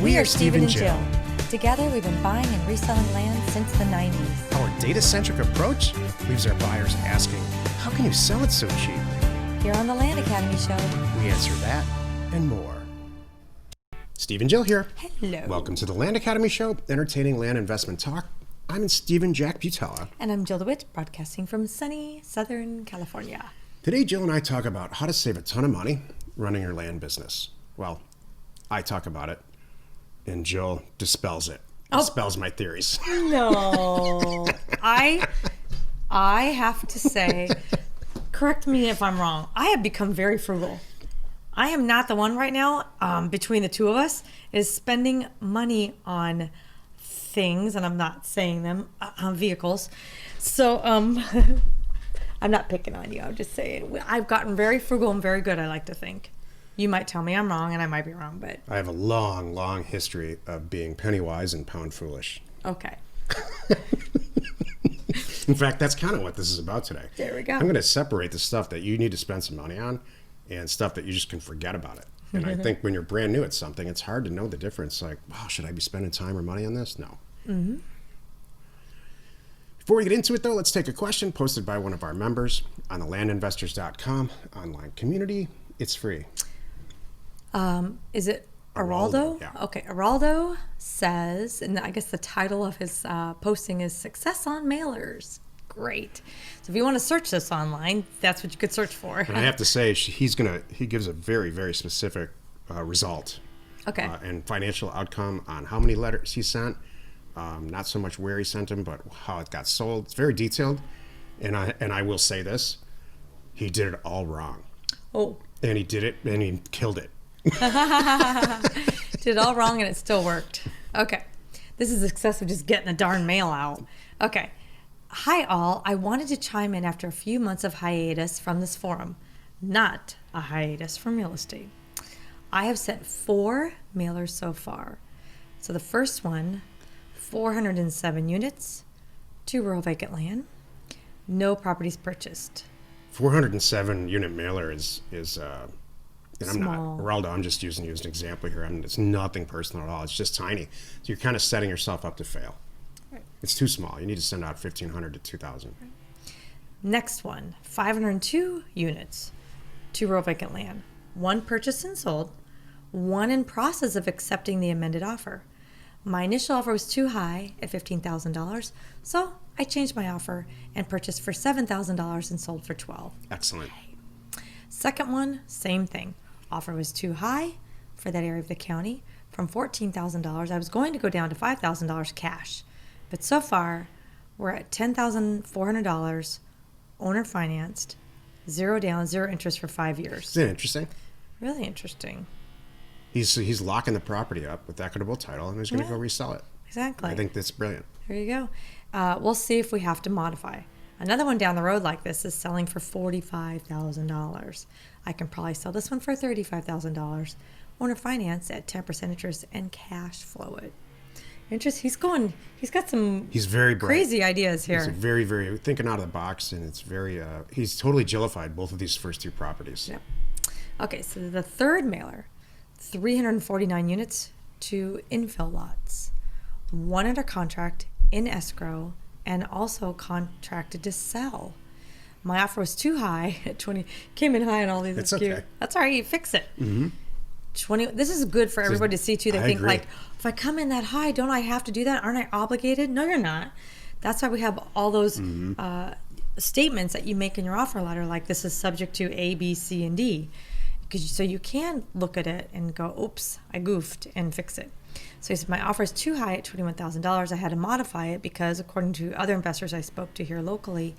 We are Steve and Jill. Together, we've been buying and reselling land since the 90s. Our data-centric approach leaves our buyers asking, how can you sell it so cheap? Here on the Land Academy Show, We answer that and more. Steve and Jill here. Hello. Welcome to the Land Academy Show, entertaining land investment talk. I'm Stephen Jack Butala. And I'm Jill DeWit, broadcasting from sunny Southern California. Today, Jill and I talk about how to save a ton of money running your land business. Well, I talk about it, and Jill dispels it. Dispels my theories. No. I have to say, correct me if I'm wrong, I have become very frugal. I am not the one right now, between the two of us, is spending money on things, and I'm not saying them, on vehicles. So, I'm not picking on you. I'm just saying I've gotten very frugal and very good, I like to think. You might tell me I'm wrong, and I might be wrong, but... I have a long, long history of being penny wise and pound foolish. Okay. In fact, that's kind of what this is about today. There we go. I'm going to separate the stuff that you need to spend some money on and stuff that you just can forget about it. And I think when you're brand new at something, it's hard to know the difference. Like, wow, should I be spending time or money on this? No. Mm-hmm. Before we get into it, though, let's take a question posted by one of our members on the LandInvestorscom online community. It's free. Is it Araldo? Yeah. Okay, Araldo says, and I guess the title of his posting is Success on Mailers. Great. So if you want to search this online, that's what you could search for. And I have to say, he gives a very, very specific result. Okay. And financial outcome on how many letters he sent. Not so much where he sent them, but how it got sold. It's very detailed. And I will say this, he did it all wrong. Oh. And he did it, and he killed it. Did it all wrong and it still worked. Okay. This is excessive, just getting the darn mail out. Okay. Hi all. I wanted to chime in after a few months of hiatus from this forum. Not a hiatus from real estate. I have sent 4 mailers so far. So the first one, 407 units, 2 rural vacant land, no properties purchased. 407 unit mailer is and I'm Small. not, Geraldo, I'm just using you as an example here. It's nothing personal at all. It's just tiny. So you're kind of setting yourself up to fail. Right. It's too small. You need to send out 1,500 to 2,000. Right. Next one, 502 units, 2 rural vacant land, 1 purchased and sold, 1 in process of accepting the amended offer. My initial offer was too high at $15,000, so I changed my offer and purchased for $7,000 and sold for $12,000. Excellent. Second one, same thing. Offer was too high for that area of the county. From $14,000, I was going to go down to $5,000 cash. But so far, we're at $10,400, owner financed, 0 down, 0 interest for 5 years. Isn't it interesting? Really interesting. He's locking the property up with equitable title, and he's going to go resell it. Exactly. I think that's brilliant. There you go. We'll see if we have to modify. Another one down the road like this is selling for $45,000. I can probably sell this one for $35,000. Owner finance at 10% interest and cash flow it. He's got some He's very bright. crazy ideas here. He's very, very thinking out of the box, and it's very, he's totally Jillified both of these first 2 properties. Yep. Okay, so the third mailer, 349 units, 2 infill lots, 1 under contract in escrow, and also contracted to sell. My offer was too high at 20. Came in high on all these. It's cute. okay. That's all right. You fix it. Mm-hmm. 20. This is good for everybody to see too. They think agree. like, if I come in that high, don't I have to do that? Aren't I obligated? No, you're not. That's why we have all those statements that you make in your offer letter, like this is subject to A, B, C, and D, so you can look at it and go, "Oops, I goofed," and fix it. So he said, my offer is too high at $21,000. I had to modify it because, according to other investors I spoke to here locally,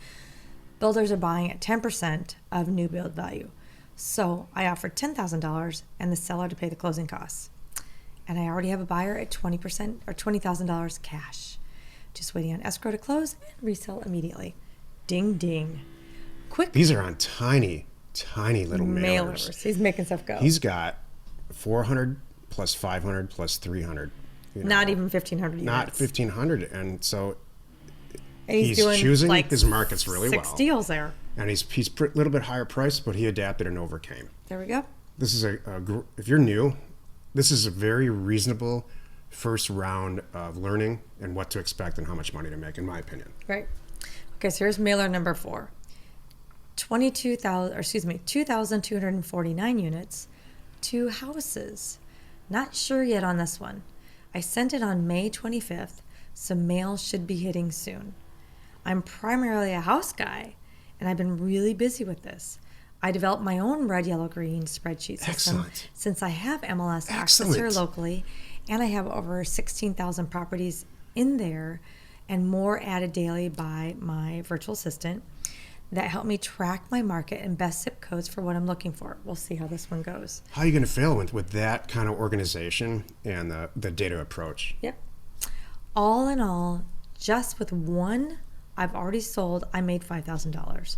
builders are buying at 10% of new build value. So I offered $10,000 and the seller to pay the closing costs. And I already have a buyer at 20% or $20,000 cash. Just waiting on escrow to close and resell immediately. Ding, ding. Quick. These are on tiny little mailers. He's making stuff go. He's got 400 plus 500 plus 300. Not even 1,500 units. Not 1,500. And so and he's doing choosing like his markets really 6 well. deals there. And he's a little bit higher priced, but he adapted and overcame. There we go. This is if you're new, this is a very reasonable first round of learning and what to expect and how much money to make, in my opinion. Right. Okay, so here's mailer number 4. 2,249 units, 2 houses. Not sure yet on this one. I sent it on May 25th, so mail should be hitting soon. I'm primarily a house guy, and I've been really busy with this. I developed my own red, yellow, green spreadsheet system Excellent. since I have MLS access here locally, and I have over 16,000 properties in there and more added daily by my virtual assistant that help me track my market and best zip codes for what I'm looking for. We'll see how this one goes. How are you going to fail with that kind of organization and the data approach? Yep. All in all, just with one I've already sold, I made $5,000.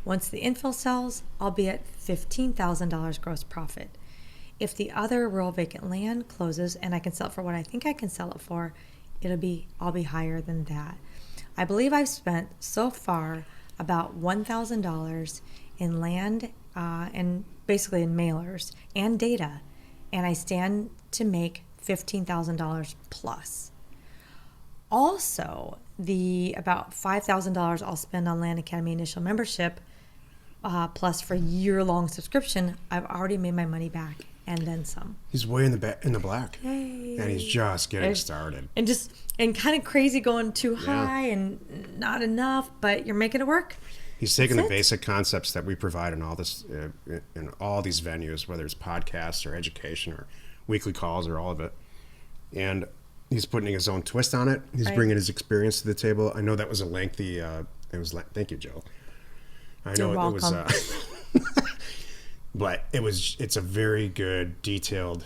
Once the infill sells, I'll be at $15,000 gross profit. If the other rural vacant land closes and I can sell it for what I think I can sell it for, I'll be higher than that. I believe I've spent so far about $1,000 in land and basically in mailers and data, and I stand to make $15,000 plus. Also, the about $5,000 I'll spend on Land Academy initial membership, plus for year-long subscription, I've already made my money back and then some. He's way in the black. Yay. And he's just getting started. And kind of crazy going too high and not enough, but you're making it work. He's taking the basic concepts that we provide in all this, in all these venues, whether it's podcasts or education or weekly calls or all of it, and he's putting his own twist on it. He's bringing his experience to the table. I know that was a lengthy. Thank you, Jill. I know You're it was. But it's a very good, detailed,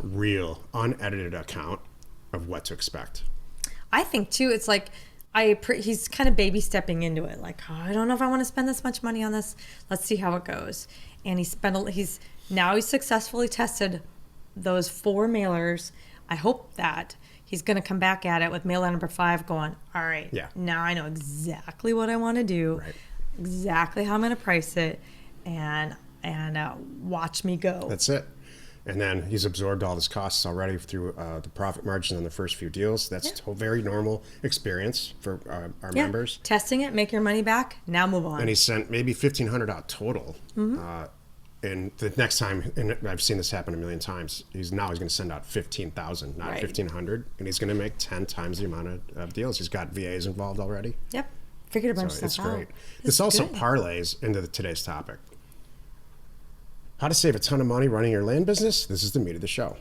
real, unedited account of what to expect. I think too, it's like he's kind of baby stepping into it. Like, oh, I don't know if I want to spend this much money on this. Let's see how it goes. And he's successfully tested those 4 mailers. I hope that he's going to come back at it with mailer number 5 going, all right, now I know exactly what I want to do, exactly how I'm going to price it, and watch me go. That's it. And then he's absorbed all his costs already through the profit margin on the first few deals. That's a very normal experience for our members. Testing it, make your money back, now move on. And he sent maybe $1,500 out total. And the next time, and I've seen this happen a million times, he's going to send out 15,000, not 1,500, and he's going to make 10 times the amount of deals. He's got VAs involved already. Yep, figured a bunch of stuff out. It's great. This also parlays into today's topic. How to save a ton of money running your land business? This is the meat of the show.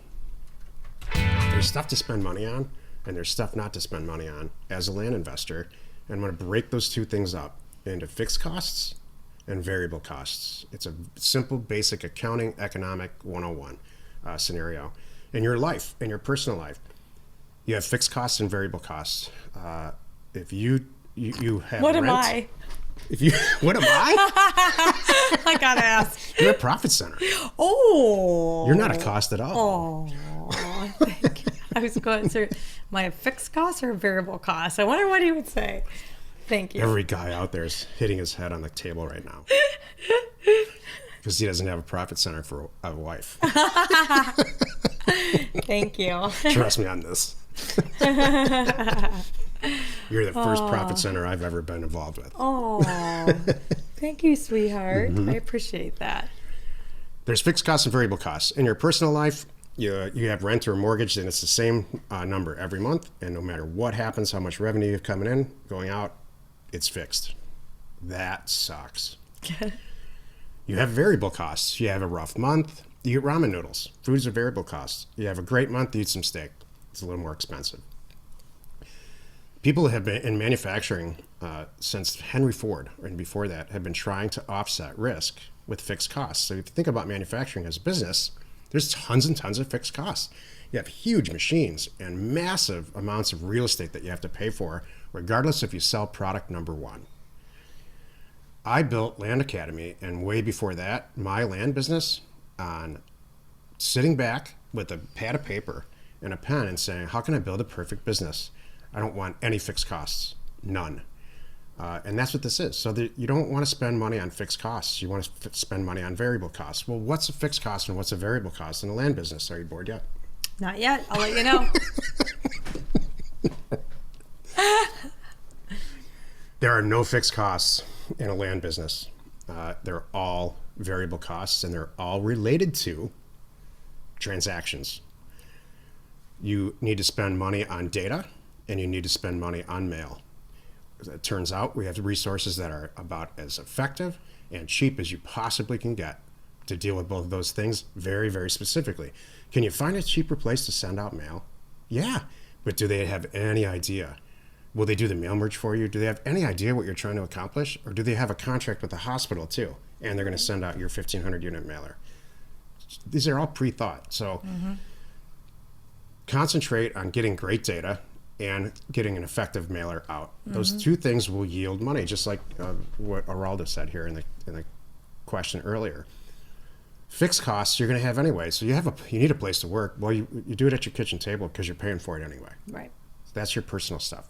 There's stuff to spend money on, and there's stuff not to spend money on as a land investor. And I'm going to break those two things up into fixed costs and variable costs. It's a simple, basic accounting, economic 101 scenario. In your life, in your personal life, you have fixed costs and variable costs. If you have what rent, am I? What am I? I gotta ask. You're a profit center. Oh. You're not a cost at all. Oh, thank you. I was going to my fixed costs or variable costs. I wonder what he would say. Thank you. Every guy out there is hitting his head on the table right now because he doesn't have a profit center for a wife. Thank you. Trust me on this. You're the first profit center I've ever been involved with. Oh, thank you, sweetheart. I appreciate that. There's fixed costs and variable costs. In your personal life, you have rent or mortgage, and it's the same number every month. And no matter what happens, how much revenue you have coming in, going out, it's fixed. That sucks. You have variable costs. You have a rough month, you eat ramen noodles. Food is a variable cost. You have a great month, you eat some steak. It's a little more expensive. People have been in manufacturing since Henry Ford and before that have been trying to offset risk with fixed costs. So if you think about manufacturing as a business, there's tons and tons of fixed costs. You have huge machines and massive amounts of real estate that you have to pay for, regardless if you sell product number 1. I built Land Academy, and way before that, my land business on sitting back with a pad of paper and a pen and saying, how can I build a perfect business? I don't want any fixed costs, none. And that's what this is. So you don't want to spend money on fixed costs. You want to spend money on variable costs. Well, what's a fixed cost and what's a variable cost in a land business? Are you bored yet? Not yet. I'll let you know. There are no fixed costs in a land business. They're all variable costs, and they're all related to transactions. You need to spend money on data, and you need to spend money on mail. It turns out we have resources that are about as effective and cheap as you possibly can get to deal with both of those things very, very specifically. Can you find a cheaper place to send out mail? Yeah, but do they have any idea? Will they do the mail merge for you? Do they have any idea what you're trying to accomplish? Or do they have a contract with the hospital too? And they're going to send out your 1,500 unit mailer. These are all pre-thought. So concentrate on getting great data and getting an effective mailer out. Those two things will yield money, just like what Araldo said here in the question earlier. Fixed costs you're going to have anyway. So you need a place to work. Well, you do it at your kitchen table because you're paying for it anyway. Right. So that's your personal stuff.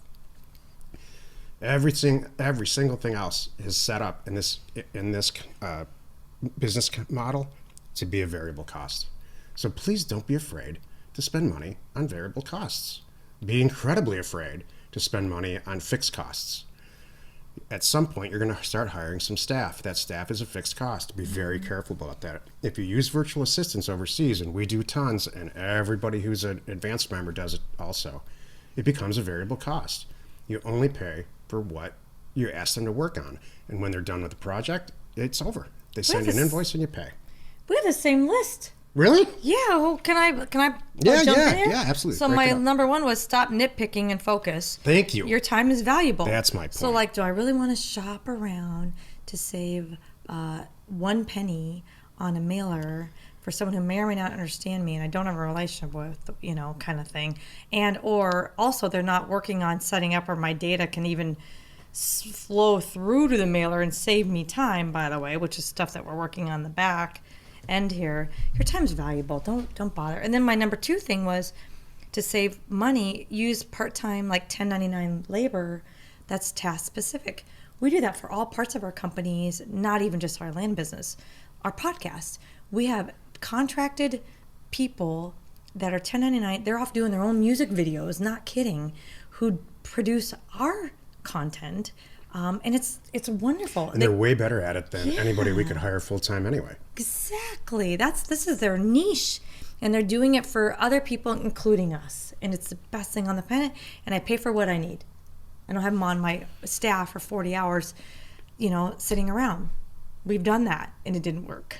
Every single thing else is set up in this business model to be a variable cost. So please don't be afraid to spend money on variable costs. Be incredibly afraid to spend money on fixed costs. At some point, you're going to start hiring some staff. That staff is a fixed cost. Be very careful about that. If you use virtual assistants overseas, and we do tons, and everybody who's an advanced member does it also, it becomes a variable cost. You only pay for what you ask them to work on. And when they're done with the project, it's over. They send you an invoice and you pay. We have the same list. Really? Yeah. Well, can I Yeah, jump yeah, in here? yeah, absolutely. So Break my it up. number one was stop nitpicking and focus. Thank you. Your time is valuable. That's my point. So like, do I really want to shop around to save 1 penny on a mailer for someone who may or may not understand me and I don't have a relationship with, kind of thing? And or also they're not working on setting up where my data can even flow through to the mailer and save me time, by the way, which is stuff that we're working on the back end here. Your time's valuable. Don't bother. And then my number two thing was to save money, use part-time like 1099 labor that's task specific. We do that for all parts of our companies, not even just our land business. Our podcast, we have contracted people that are 1099. They're off doing their own music videos, not kidding, who produce our content. And it's wonderful. And they're way better at it than anybody we could hire full-time anyway. Exactly. This is their niche. And they're doing it for other people, including us. And it's the best thing on the planet. And I pay for what I need. I don't have them on my staff for 40 hours, sitting around. We've done that, and it didn't work.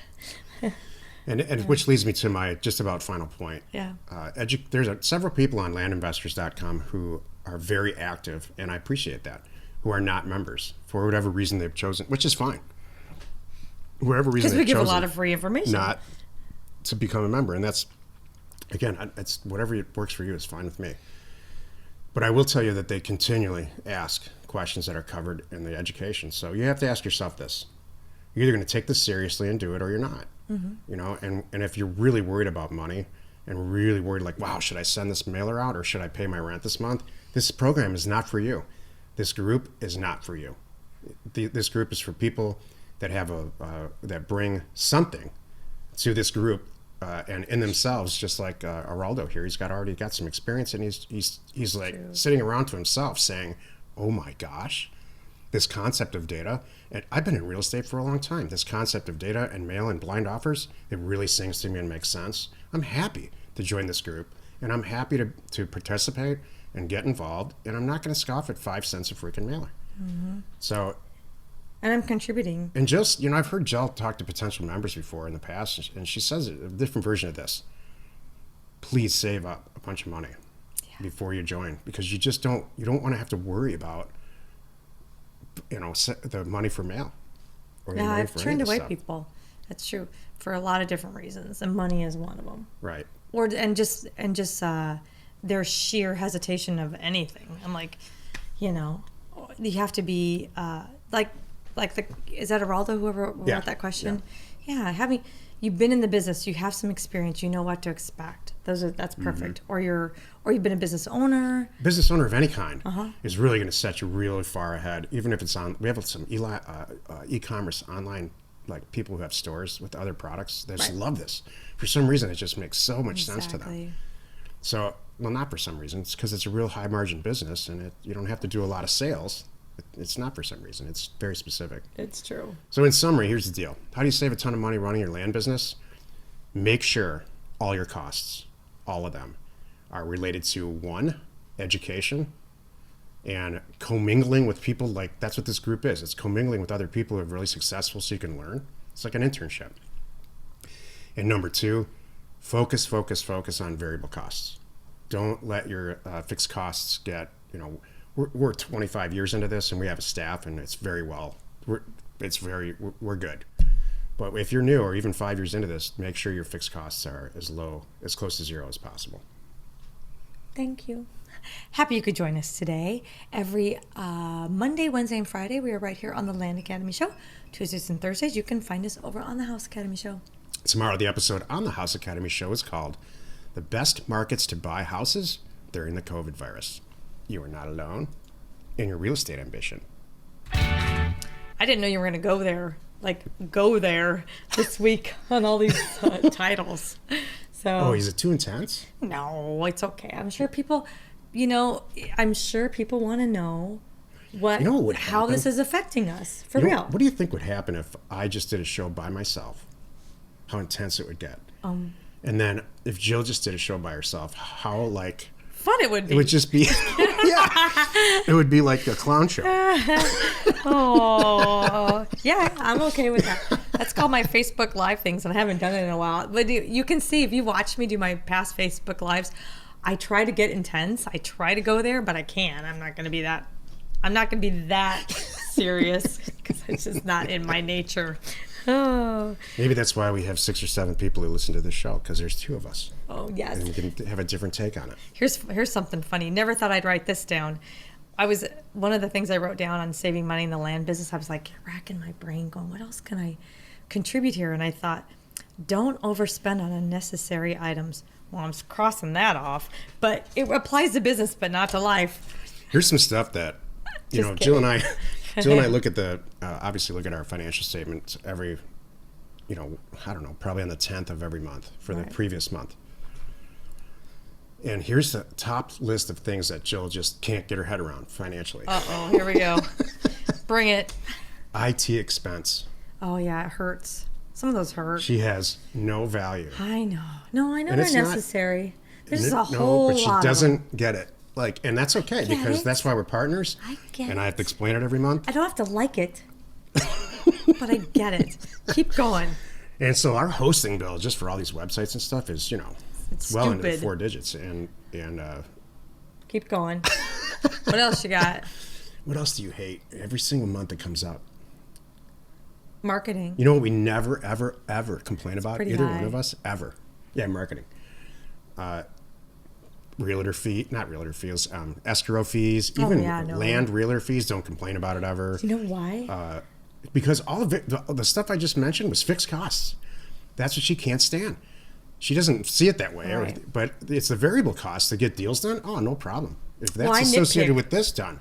And which leads me to my just about final point. Yeah. There's several people on LandInvestorscom who are very active, and I appreciate that, who are not members for whatever reason they've chosen, which is fine. Whatever reason they've chosen. Because we give a lot of free information. Not to become a member. And that's, again, it's whatever works for you is fine with me. But I will tell you that they continually ask questions that are covered in the education. So you have to ask yourself this. You're either going to take this seriously and do it or you're not. And if you're really worried about money and really worried like, wow, should I send this mailer out or should I pay my rent this month? This program is not for you. This group is not for you. This group is for people that have that bring something to this group and in themselves, just like Araldo here. He's already got some experience, and he's like sitting around to himself saying, "Oh my gosh, this concept of data." And I've been in real estate for a long time. This concept of data and mail and blind offers, it really sings to me and makes sense. I'm happy to join this group, and I'm happy to participate and get involved. And I'm not going to scoff at 5 cents a freaking mailer. So. And I'm contributing. And just, I've heard Jill talk to potential members before in the past, and she says a different version of this. Please save up a bunch of money before you join, because you don't want to have to worry about, the money for mail. Or the money I've for turned any away stuff. people. That's true, for a lot of different reasons, and money is one of them. Right. And just their sheer hesitation of anything. I'm like, you have to be is that Araldo whoever wrote that question? Yeah, you've been in the business, you have some experience, you know what to expect. That's perfect. Or you've been a business owner. Business owner of any kind is really going to set you really far ahead, even if it's on. We have some e-commerce online, like people who have stores with other products. They just love this. For some reason, it just makes so much sense to them. So, well, not for some reason. It's because it's a real high margin business, and you don't have to do a lot of sales. It's not for some reason. It's very specific. It's true. So in summary, here's the deal. How do you save a ton of money running your land business? Make sure all your costs, all of them, are related to one, education, and commingling with people. Like, that's what this group is. It's commingling with other people who are really successful so you can learn. It's like an internship. And number two, focus on variable costs. Don't let your fixed costs get, we're 25 years into this and we have a staff and it's very well, we're good. But if you're new or even 5 years into this, make sure your fixed costs are as close to zero as possible. Thank you. Happy you could join us today. Every Monday, Wednesday, and Friday, we are right here on the Land Academy Show. Tuesdays and Thursdays, you can find us over on the House Academy Show. Tomorrow, the episode on the House Academy Show is called The Best Markets to Buy Houses During the COVID Virus. You are not alone in your real estate ambition. I didn't know you were going to go there this week on all these titles. So, is it too intense? No, it's okay. I'm sure people, want to know how this is affecting us for real. What do you think would happen if I just did a show by myself? How intense it would get. And then if Jill just did a show by herself, how fun it would be. It would just be, it would be like a clown show. Yeah, I'm okay with that. That's called my Facebook Live things, and I haven't done it in a while. But you can see, if you watch me do my past Facebook Lives, I try to get intense. I try to go there, but I can't. I'm not going to be that serious because it's just not in my nature. Oh. Maybe that's why we have 6 or 7 people who listen to this show, because there's 2 of us. Oh, yes. And we can have a different take on it. Here's something funny. Never thought I'd write this down. One of the things I wrote down on saving money in the land business, I was like racking my brain going, what else can I contribute here? And I thought, don't overspend on unnecessary items. Well, I'm crossing that off, but it applies to business, but not to life. Here's some stuff that, Jill and I look at obviously look at our financial statements every, probably on the 10th of every month for the previous month. And here's the top list of things that Jill just can't get her head around financially. Uh-oh, here we go. Bring it. IT expense. Oh, yeah, it hurts. Some of those hurt. She has no value. I know. No, I know they're necessary. There's just a whole lot but she doesn't get it. And that's okay, because that's why we're partners. I get it. And I have to explain it every month. I don't have to like it, but I get it. Keep going. And so our hosting bill, just for all these websites and stuff, is, it's well stupid. into the 4 digits. And keep going. What else you got? What else do you hate? Every single month it comes up. Marketing. You know what we never, ever, ever complain about? Either high. one of us, ever. Yeah, marketing. Realtor fees, escrow fees, even land realtor fees, don't complain about it ever. Do you know why? Because all of it, the stuff I just mentioned was fixed costs. That's what she can't stand. She doesn't see it that way, Right. But it's the variable costs to get deals done. Oh, no problem. If that's I associated nitpick. with this done.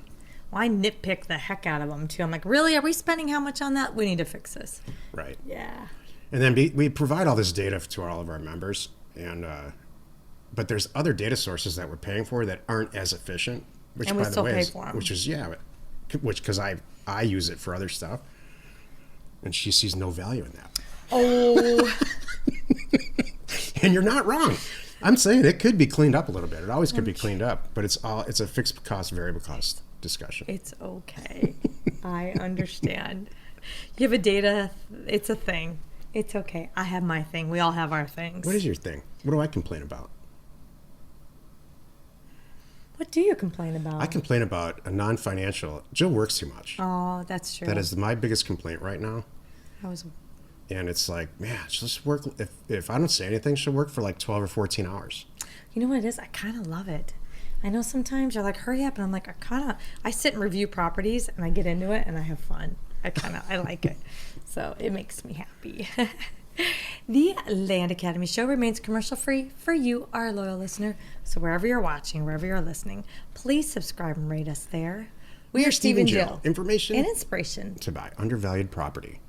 Well, I nitpick the heck out of them, too. I'm like, really? Are we spending how much on that? We need to fix this. Right. Yeah. And then we provide all this data to all of our members, but there's other data sources that we're paying for that aren't as efficient. Which, and we by still the way, pay is, for them. which is because I use it for other stuff, and she sees no value in that. Oh. And you're not wrong. I'm saying it could be cleaned up a little bit. It always could be cleaned up, but it's a fixed cost, variable cost discussion. It's okay. I understand. You have a data. It's a thing. It's okay. I have my thing. We all have our things. What is your thing? What do I complain about? What do you complain about? I complain about a non-financial. Jill works too much. Oh, that's true. That is my biggest complaint right now. I was. And it's like, man, she'll just work. If I don't say anything, she'll work for like 12 or 14 hours. You know what it is? I kind of love it. I know sometimes you're like, hurry up. And I'm like, I sit and review properties and I get into it and I have fun. I like it. So it makes me happy. The Land Academy Show remains commercial free for you, our loyal listener. So wherever you're watching, wherever you're listening, please subscribe and rate us there. We are Steve and Jill. Information and inspiration to buy undervalued property.